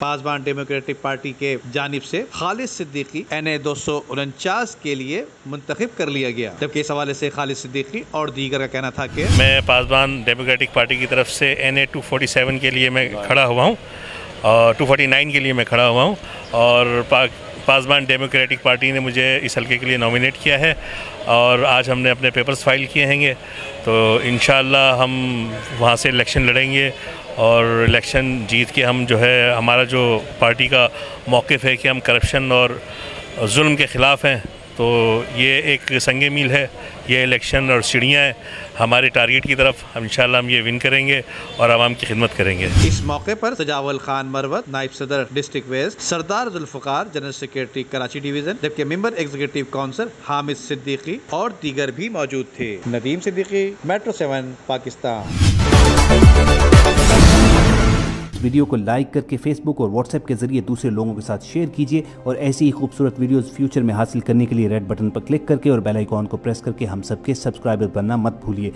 पासबान democratic party के जानिब से खालिद सिद्दीकी NA 249 के लिए मुंतखब कर लिया गया, जबकि इस हवाले से खालिद सिद्दीकी और दीगर का कहना था कि मैं पासबान डेमोक्रेटिक पार्टी की तरफ से NA 247 के लिए मैं खड़ा हुआ हूँ और 249 के लिए मैं खड़ा हुआ हूँ और पासबान डेमोक्रेटिक पार्टी ने मुझे इस हल्के के लिए नॉमिनेट किया है और आज हमने अपने पेपर्स फाइल किए हैंगे, तो इंशाअल्लाह हम वहाँ से इलेक्शन लड़ेंगे और इलेक्शन जीत के हम जो है, हमारा जो पार्टी का मौक़िफ़ है कि हम करप्शन और जुल्म के ख़िलाफ़ हैं, तो ये एक संगे मील है, ये इलेक्शन और सीढ़ियाँ हैं हमारे टारगेट की तरफ। हम इंशाअल्लाह हम ये विन करेंगे और आवाम की खिदमत करेंगे। इस मौके पर सजावल खान मरवत, नायब सदर district west, Sardar Zulfiqar, general secretary Karachi division, जबकि member executive council Hamid Siddiqui और दीगर भी मौजूद थे। नदीम सिद्दीकी, मेट्रो 7, पाकिस्तान। वीडियो को लाइक करके फेसबुक और व्हाट्सएप के जरिए दूसरे लोगों के साथ शेयर कीजिए और ऐसी ही खूबसूरत वीडियोस फ्यूचर में हासिल करने के लिए रेड बटन पर क्लिक करके और बेल आइकॉन को प्रेस करके हम सबके सब्सक्राइबर बनना मत भूलिए।